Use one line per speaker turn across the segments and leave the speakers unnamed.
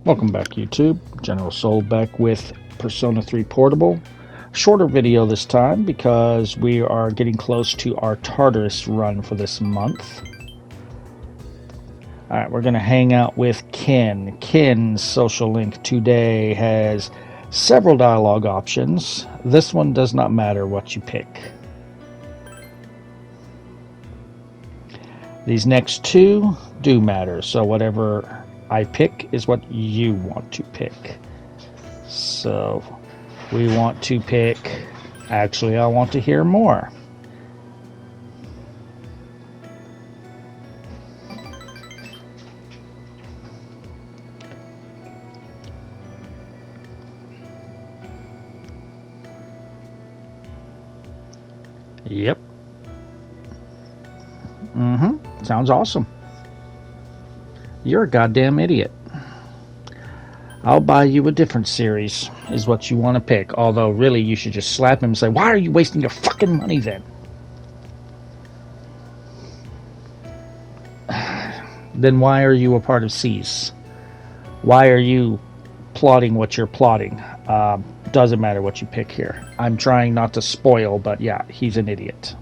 Welcome back, YouTube. General Soul back with Persona 3 Portable. Shorter video this time because we are getting close to our Tartarus run for this month. Alright, we're going to hang out with Ken. Ken's social link today has several dialogue options. This one does not matter what you pick. These next two do matter, so whatever I pick is what you want to pick. So we want to pick, actually I want to hear more. Yep. Sounds awesome. You're a goddamn idiot. I'll buy you a different series, is what you want to pick. Although, really, you should just slap him and say, why are you wasting your fucking money then? Then why are you a part of C's? Why are you plotting what you're plotting? Doesn't matter what you pick here. I'm trying not to spoil, but yeah, he's an idiot.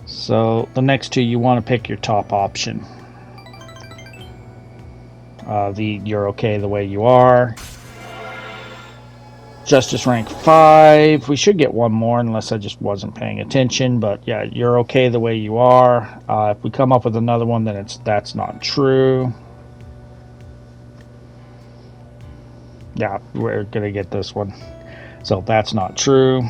So the next two, you want to pick your top option. You're okay the way you are. Justice rank 5. We should get one more unless I just wasn't paying attention. But yeah, you're okay the way you are. If we come up with another one, then that's not true. Yeah, we're gonna get this one. So that's not true.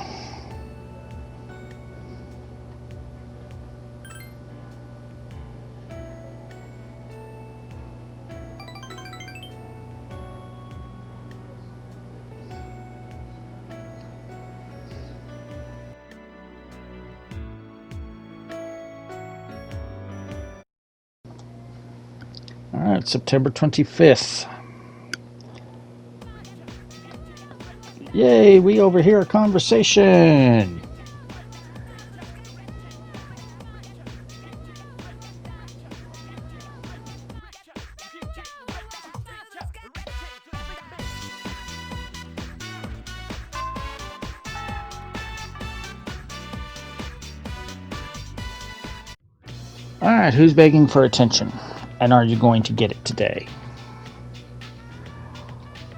Alright, September 25th. Yay, we overhear a conversation. Alright, who's begging for attention? And are you going to get it today?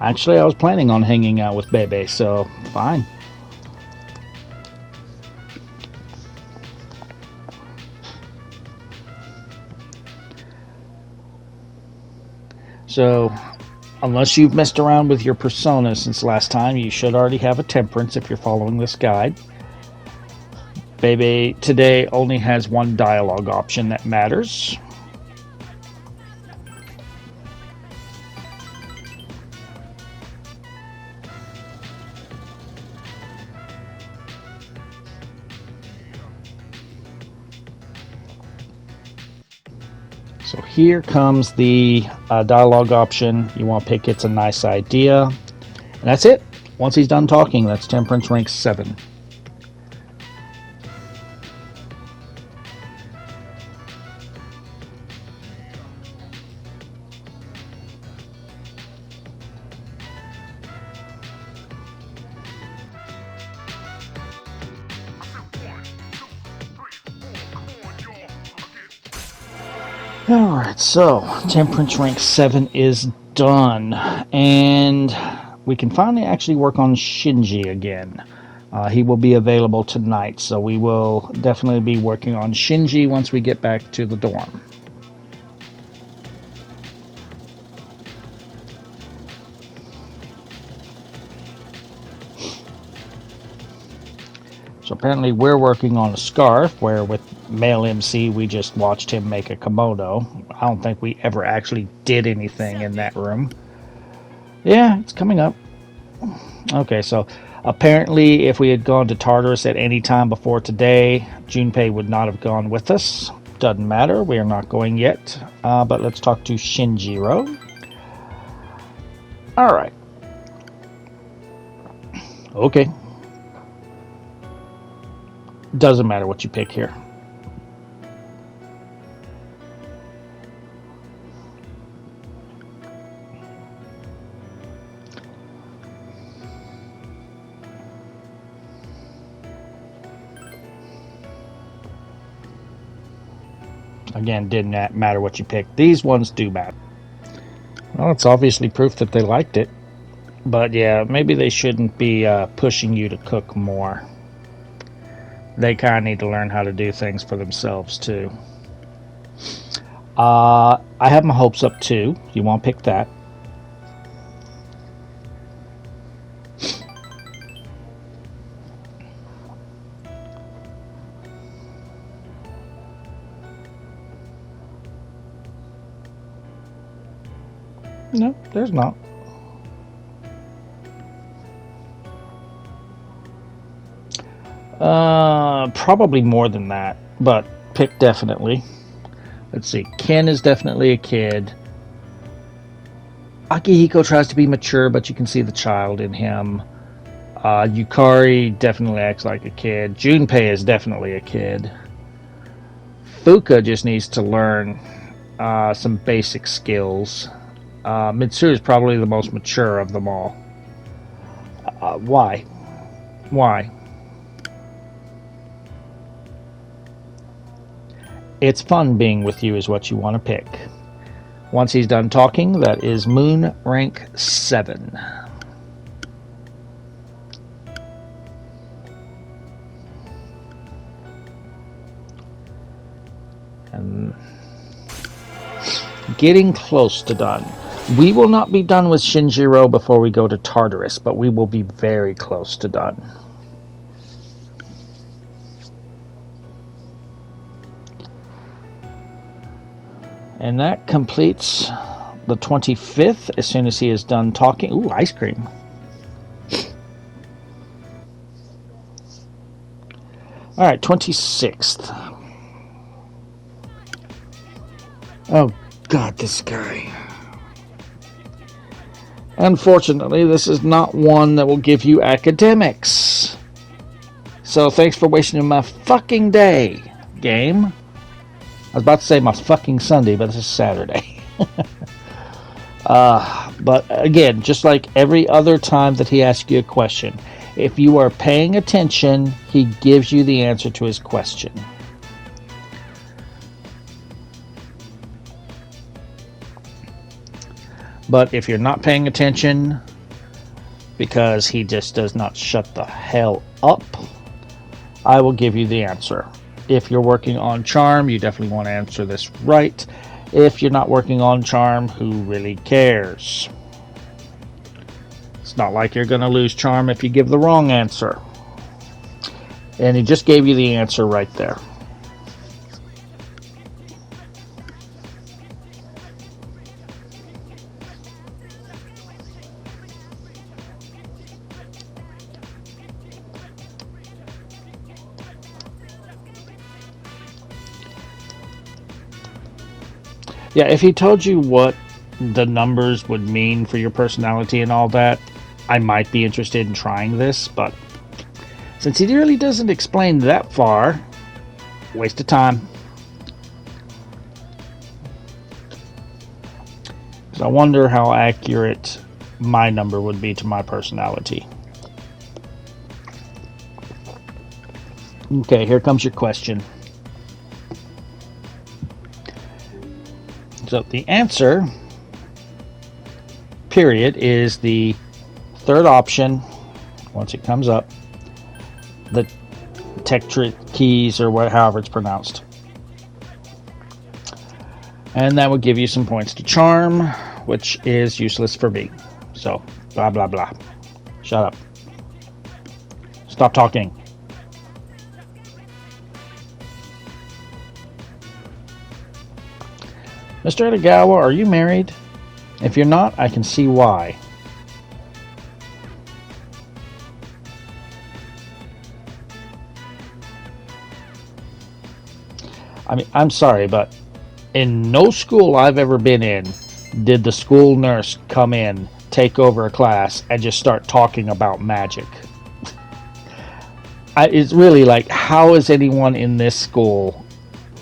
Actually, I was planning on hanging out with Bebe, so fine. So, unless you've messed around with your persona since last time, you should already have a temperance if you're following this guide. Bebe today only has one dialogue option that matters. So here comes the dialogue option. You want to pick It's a Nice Idea. And that's it. Once he's done talking, that's Temperance rank 7. Alright, so Temperance rank 7 is done. And we can finally actually work on Shinji again. He will be available tonight, so we will definitely be working on Shinji once we get back to the dorm. So apparently we're working on a scarf, where with male MC we just watched him make a kimono. I don't think we ever actually did anything in that room. Yeah, it's coming up. Okay, so apparently if we had gone to Tartarus at any time before today, Junpei would not have gone with us. Doesn't matter. We are not going yet. But let's talk to Shinjiro. Alright. Okay. Doesn't matter what you pick here. Again, didn't matter what you picked. These ones do matter. Well, it's obviously proof that they liked it. But yeah, maybe they shouldn't be pushing you to cook more. They kind of need to learn how to do things for themselves, too. I have my hopes up, too. You want to pick that. No, there's not. Probably more than that, but pick definitely. Let's see. Ken is definitely a kid. Akihiko tries to be mature, but you can see the child in him. Yukari definitely acts like a kid. Junpei is definitely a kid. Fuka just needs to learn some basic skills. Mitsuru is probably the most mature of them all. Why? Why? It's fun being with you is what you want to pick. Once he's done talking, that is Moon rank 7. And getting close to done. We will not be done with Shinjiro before we go to Tartarus, but we will be very close to done. And that completes the 25th as soon as he is done talking. Ooh, ice cream. Alright, 26th. Oh, God, this guy. Unfortunately, this is not one that will give you academics. So thanks for wasting my fucking day, game. I was about to say my fucking Sunday, but this is Saturday. But again, just like every other time that he asks you a question, if you are paying attention, he gives you the answer to his question. But if you're not paying attention, because he just does not shut the hell up, I will give you the answer. If you're working on charm, you definitely want to answer this right. If you're not working on charm, who really cares? It's not like you're going to lose charm if you give the wrong answer. And he just gave you the answer right there. Yeah, if he told you what the numbers would mean for your personality and all that, I might be interested in trying this, but since he really doesn't explain that far, waste of time. So I wonder how accurate my number would be to my personality. Okay, here comes your question. So the answer, period, is the third option once it comes up. The Tektrit keys, or however it's pronounced. And that would give you some points to charm, which is useless for me. So, blah, blah, blah. Shut up. Stop talking. Mr. Edogawa, are you married? If you're not, I can see why. I mean, I'm sorry, but in no school I've ever been in did the school nurse come in, take over a class, and just start talking about magic. It's really like, how is anyone in this school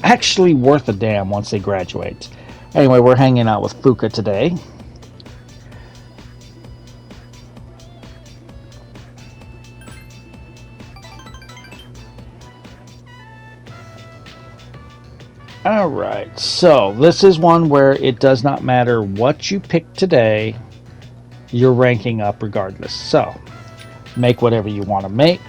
actually worth a damn once they graduate? Anyway, we're hanging out with Fuka today. Alright, so this is one where it does not matter what you pick today, you're ranking up regardless. So, make whatever you want to make.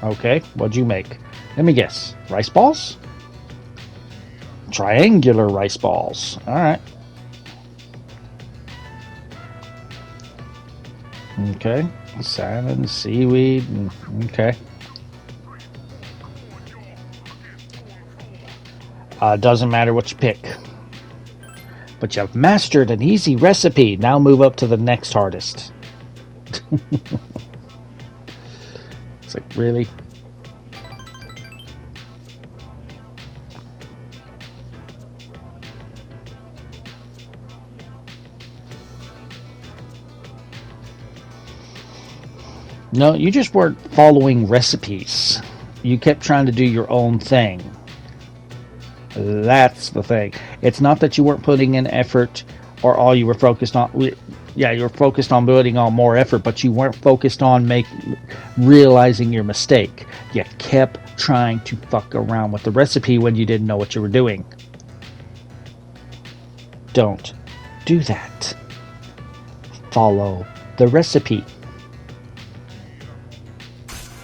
Okay, what'd you make? Let me guess. Rice balls? Triangular rice balls. Alright. Okay. Salmon, seaweed. Okay. Doesn't matter what you pick. But you've mastered an easy recipe. Now move up to the next hardest. It's like, really? No, you just weren't following recipes. You kept trying to do your own thing. That's the thing. It's not that you weren't putting in effort or all you were focused on. Yeah, you were focused on putting on more effort, but you weren't focused on realizing your mistake. You kept trying to fuck around with the recipe when you didn't know what you were doing. Don't do that. Follow the recipe.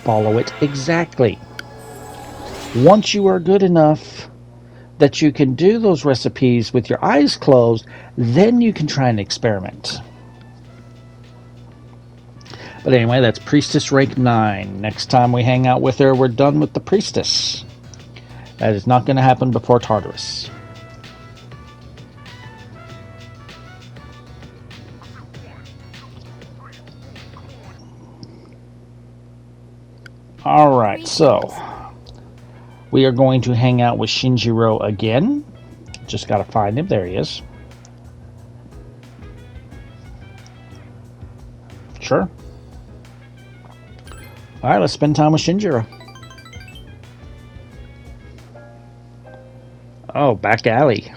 Follow it exactly. Once you are good enough that you can do those recipes with your eyes closed, then you can try and experiment. But anyway, that's Priestess rank 9. Next time we hang out with her, we're done with the Priestess. That is not going to happen before Tartarus. Alright, so we are going to hang out with Shinjiro again. Just got to find him. There he is. Sure. Alright, let's spend time with Shinjiro. Oh, back alley.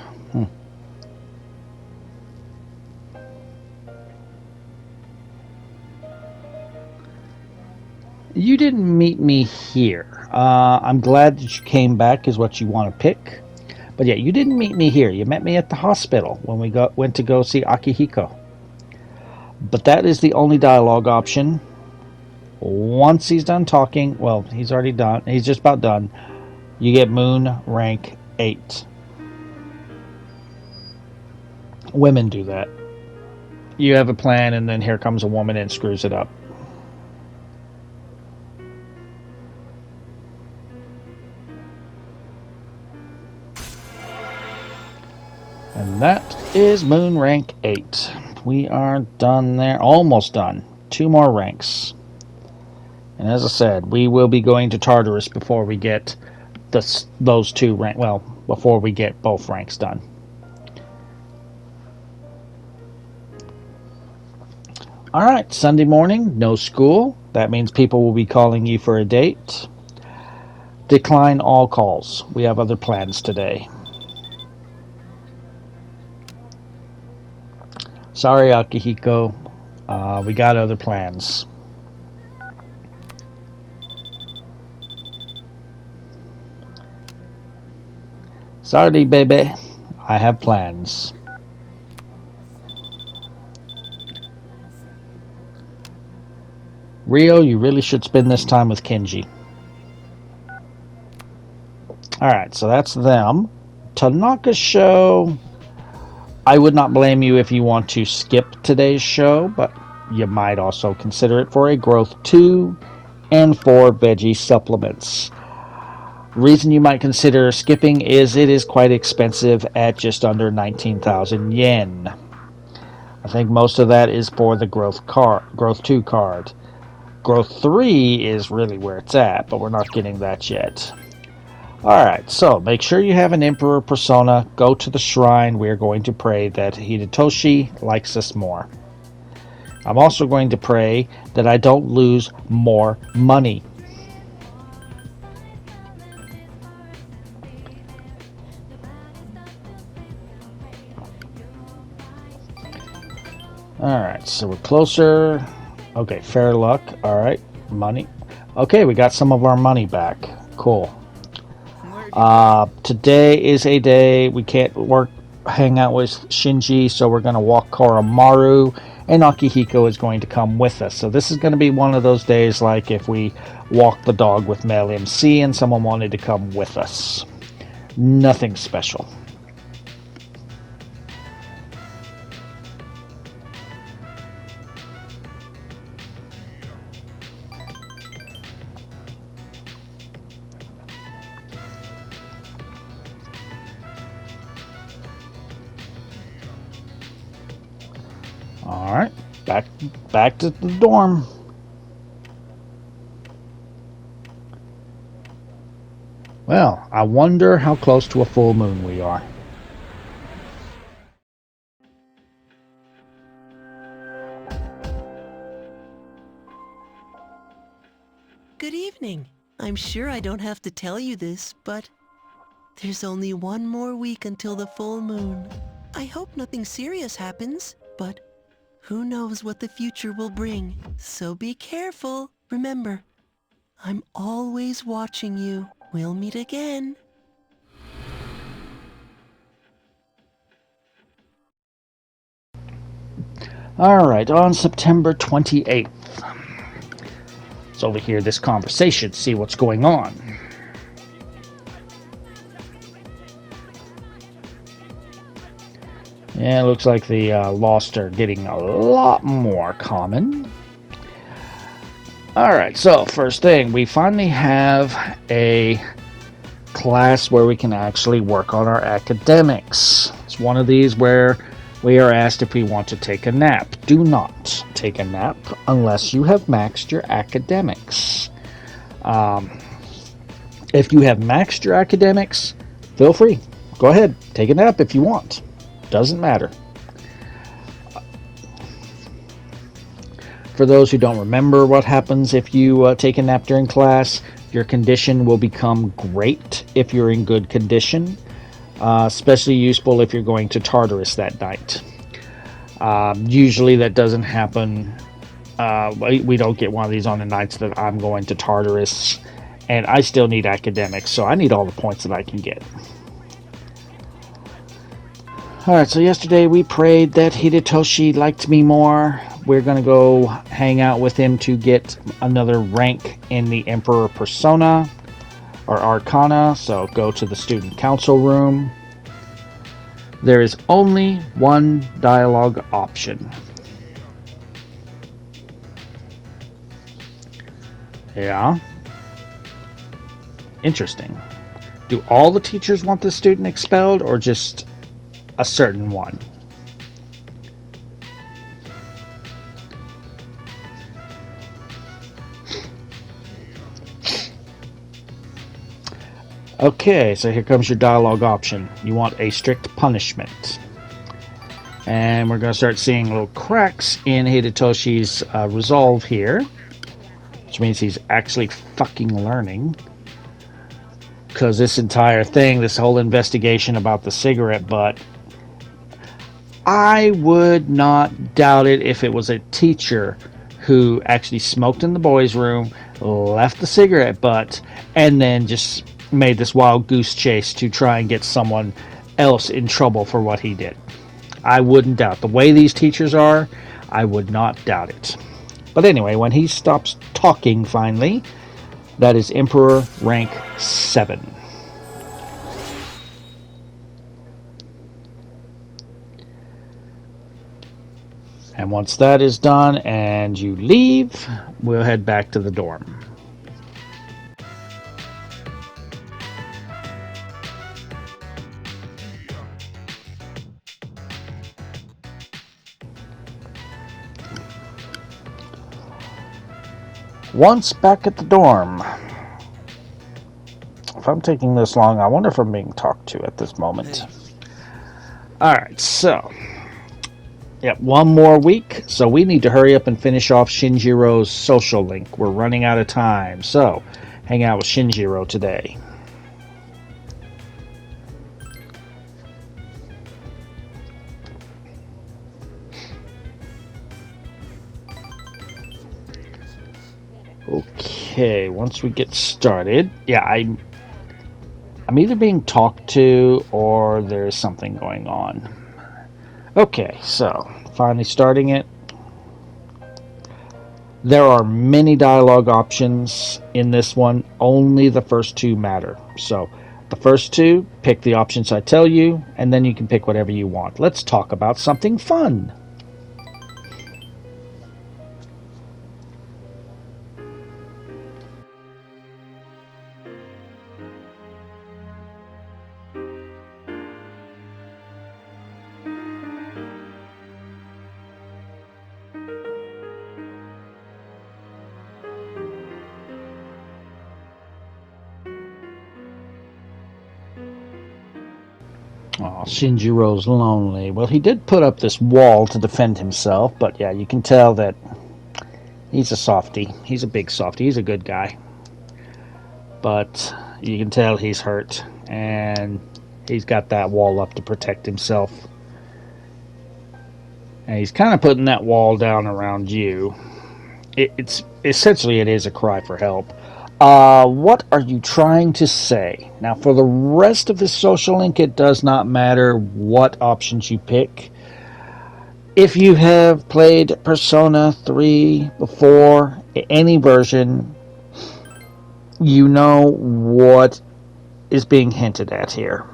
You didn't meet me here. I'm glad that you came back is what you want to pick. But yeah, you didn't meet me here. You met me at the hospital when we went to go see Akihiko. But that is the only dialogue option. Once he's done talking, well, he's already done. He's just about done. You get Moon rank 8. Women do that. You have a plan and then here comes a woman and screws it up. And that is Moon rank 8. We are done there. Almost done. 2 more ranks. And as I said, we will be going to Tartarus before we get those 2 ranks. Well, before we get both ranks done. Alright, Sunday morning, no school. That means people will be calling you for a date. Decline all calls. We have other plans today. Sorry, Akihiko. We got other plans. Sorry, baby. I have plans. Rio, you really should spend this time with Kenji. Alright, so that's them. Tanaka's show. I would not blame you if you want to skip today's show, but you might also consider it for a growth 2 and 4 veggie supplements. Reason you might consider skipping is it is quite expensive at just under 19,000 yen. I think most of that is for the growth 2 card. Growth 3 is really where it's at, but we're not getting that yet. Alright, so make sure you have an Emperor persona. Go to the shrine. We're going to pray that Hidetoshi likes us more. I'm also going to pray that I don't lose more money. Alright, so we're closer. Okay, fair luck. Alright, money. Okay, we got some of our money back. Cool. Today is a day we can't hang out with Shinji, so we're going to walk Koromaru, and Akihiko is going to come with us. So this is going to be one of those days like if we walked the dog with male MC and someone wanted to come with us. Nothing special. Alright, back to the dorm. Well, I wonder how close to a full moon we are.
Good evening. I'm sure I don't have to tell you this, but there's only one more week until the full moon. I hope nothing serious happens, but who knows what the future will bring. So be careful. Remember, I'm always watching you. We'll meet again.
Alright, on September 28th. Let's overhear this conversation, see what's going on. Yeah, it looks like the Lost are getting a lot more common. Alright, so first thing, we finally have a class where we can actually work on our academics. It's one of these where we are asked if we want to take a nap. Do not take a nap unless you have maxed your academics. If you have maxed your academics, feel free. Go ahead, take a nap if you want. Doesn't matter. For those who don't remember what happens if you take a nap during class, your condition will become great if you're in good condition. Especially useful if you're going to Tartarus that night. Usually that doesn't happen. We don't get one of these on the nights that I'm going to Tartarus. And I still need academics, so I need all the points that I can get. Alright, so yesterday we prayed that Hidetoshi liked me more. We're going to go hang out with him to get another rank in the Emperor persona or Arcana, so go to the student council room. There is only one dialogue option. Yeah. Interesting. Do all the teachers want the student expelled or just a certain one? Okay, so here comes your dialogue option. You want a strict punishment. And we're going to start seeing little cracks in Hidetoshi's resolve here. Which means he's actually fucking learning. Because this entire thing, this whole investigation about the cigarette butt, I would not doubt it if it was a teacher who actually smoked in the boys' room, left the cigarette butt, and then just made this wild goose chase to try and get someone else in trouble for what he did. I wouldn't doubt. The way these teachers are, I would not doubt it. But anyway, when he stops talking finally, that is Emperor rank 7. And once that is done and you leave, we'll head back to the dorm. Once back at the dorm. If I'm taking this long, I wonder if I'm being talked to at this moment. Alright, so. Yep, one more week, so we need to hurry up and finish off Shinjiro's social link. We're running out of time, so hang out with Shinjiro today. Okay, once we get started, yeah, I'm either being talked to or there's something going on. Okay, so finally starting it. There are many dialogue options in this one. Only the first two matter. So the first two, pick the options I tell you, and then you can pick whatever you want. Let's talk about something fun. Oh, Shinjiro's lonely. Well, he did put up this wall to defend himself, but yeah, you can tell that he's a softie. He's a big softie. He's a good guy. But you can tell he's hurt, and he's got that wall up to protect himself. And he's kind of putting that wall down around you. It's essentially, it is a cry for help. What are you trying to say? Now, for the rest of this social link, it does not matter what options you pick. If you have played Persona 3 before, any version, you know what is being hinted at here.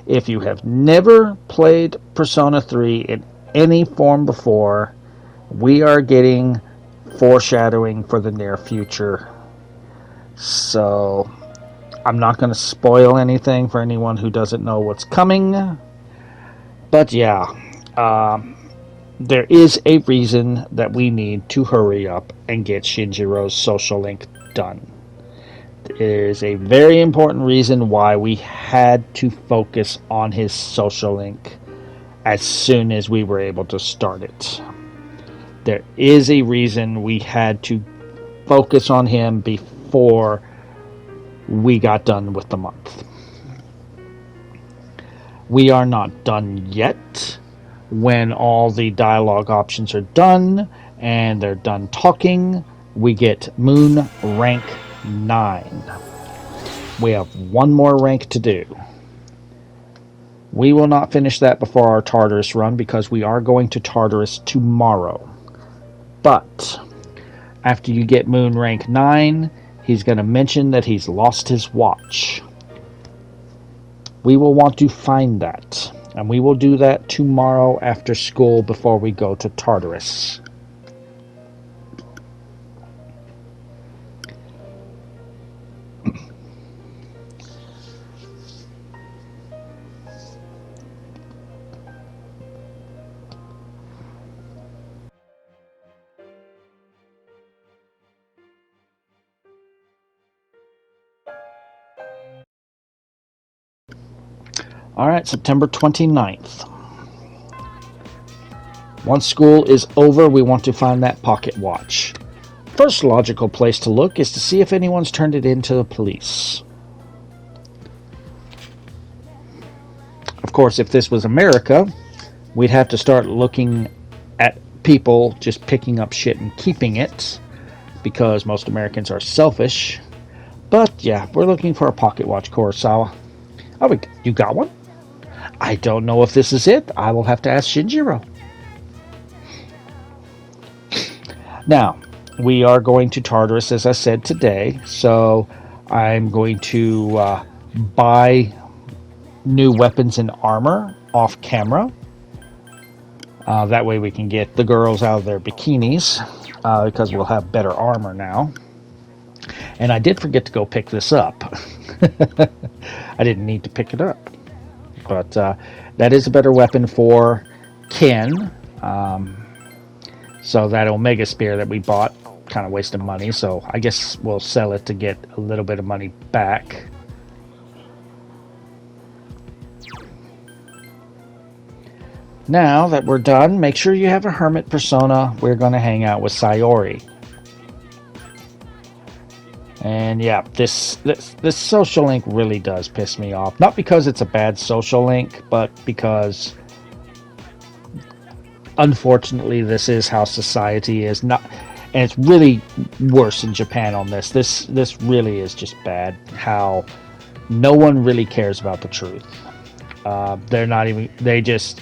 If you have never played Persona 3 in any form before, we are getting foreshadowing for the near future. So, I'm not going to spoil anything for anyone who doesn't know what's coming. But yeah, there is a reason that we need to hurry up and get Shinjiro's social link done. There is a very important reason why we had to focus on his social link as soon as we were able to start it. There is a reason we had to focus on him before we got done with the month. We are not done yet. When all the dialogue options are done and they're done talking, we get Moon rank 9. We have one more rank to do. We will not finish that before our Tartarus run because we are going to Tartarus tomorrow. But after you get Moon rank 9, he's going to mention that he's lost his watch. We will want to find that. And we will do that tomorrow after school before we go to Tartarus. Alright, September 29th. Once school is over, we want to find that pocket watch. First logical place to look is to see if anyone's turned it in to the police. Of course, if this was America, we'd have to start looking at people just picking up shit and keeping it, because most Americans are selfish. But yeah, we're looking for a pocket watch, Kurosawa. Oh, you got one? I don't know if this is it. I will have to ask Shinjiro. Now, we are going to Tartarus, as I said, today. So, I'm going to buy new weapons and armor off camera. That way we can get the girls out of their bikinis. Because we'll have better armor now. And I did forget to go pick this up. I didn't need to pick it up. But that is a better weapon for Ken. So that Omega Spear that we bought kind of wasting money, so I guess we'll sell it to get a little bit of money back. Now that we're done, make sure you have a hermit persona. We're going to hang out with Sayori. And yeah, this social link really does piss me off. Not because it's a bad social link, but because unfortunately this is how society is. Not, and it's really worse in Japan on this. This really is just bad. How no one really cares about the truth. They're not even. They just.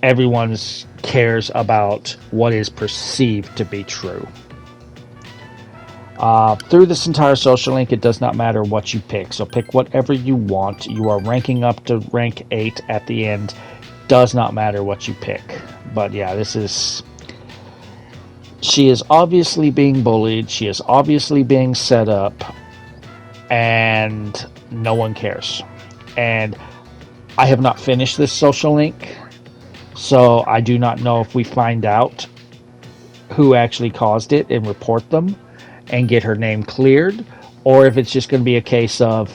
Everyone cares about what is perceived to be true. Through this entire social link, it does not matter what you pick. So pick whatever you want. You are ranking up to rank 8 at the end. Does not matter what you pick. But yeah, this is... She is obviously being bullied. She is obviously being set up. And no one cares. And I have not finished this social link. So I do not know if we find out who actually caused it and report them and get her name cleared, or if it's just going to be a case of,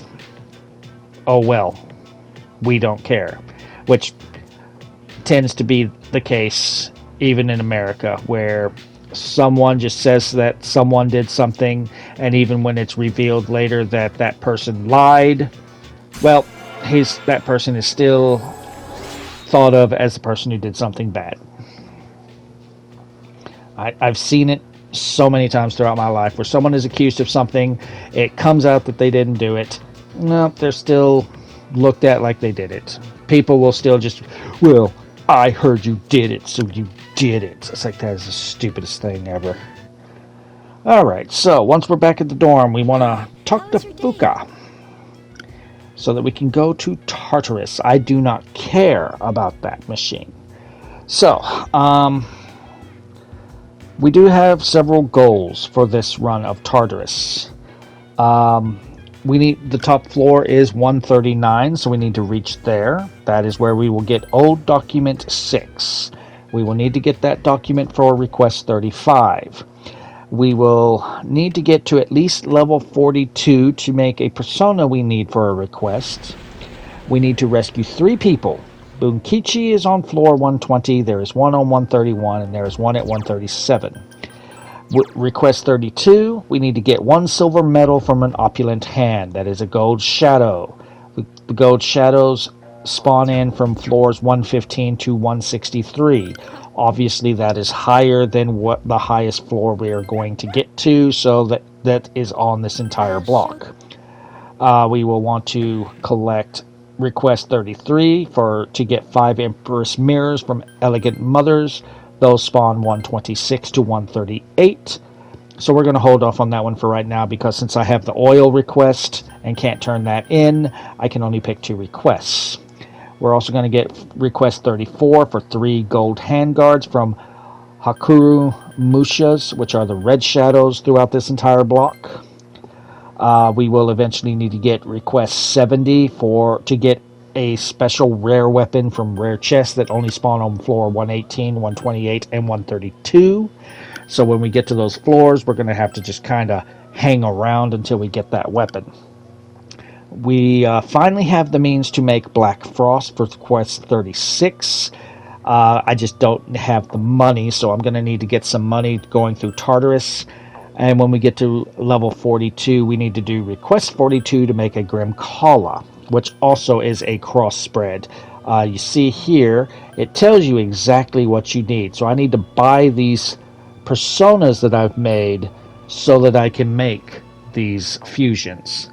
oh well, we don't care, which tends to be the case even in America, where someone just says that someone did something, and even when it's revealed later that that person lied, well, that person is still thought of as the person who did something bad. I've seen it so many times throughout my life where someone is accused of something, it comes out that they didn't do it. No, they're still looked at like they did it. People will still just, well, I heard you did it, so you did it. It's like, that is the stupidest thing ever. Alright, so once we're back at the dorm, we want to talk to Fuka so that we can go to Tartarus. I do not care about that machine. So, we do have several goals for this run of Tartarus. We need, the top floor is 139, so we need to reach there. That is where we will get old document 6. We will need to get that document for request 35. We will need to get to at least level 42 to make a persona we need for a request. We need to rescue 3 people. Bunkichi is on floor 120, there is one on 131, and there is one at 137. Request 32, we need to get 1 silver medal from an opulent hand. That is a gold shadow. The gold shadows spawn in from floors 115 to 163. Obviously that is higher than what the highest floor we are going to get to, so that is on this entire block. We will want to collect request 33 to get 5 Empress mirrors from Elegant Mothers. Those spawn 126 to 138. So we're going to hold off on that one for right now, because since I have the oil request and can't turn that in, I can only pick 2 requests. We're also going to get request 34 for 3 gold handguards from Hakuru Mushas, which are the red shadows throughout this entire block. We will eventually need to get request 70 to get a special rare weapon from rare chests that only spawn on floor 118, 128, and 132. So when we get to those floors, we're going to have to just kind of hang around until we get that weapon. We finally have the means to make Black Frost for quest 36. I just don't have the money, so I'm going to need to get some money going through Tartarus. And when we get to level 42, we need to do request 42 to make a Grim Kala, which also is a cross spread. You see here, it tells you exactly what you need. So I need to buy these personas that I've made so that I can make these fusions.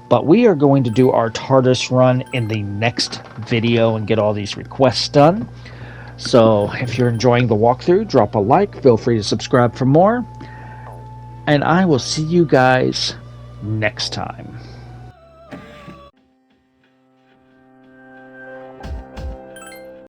But we are going to do our Tartarus run in the next video and get all these requests done. So if you're enjoying the walkthrough, drop a like, feel free to subscribe for more. And I will see you guys next time.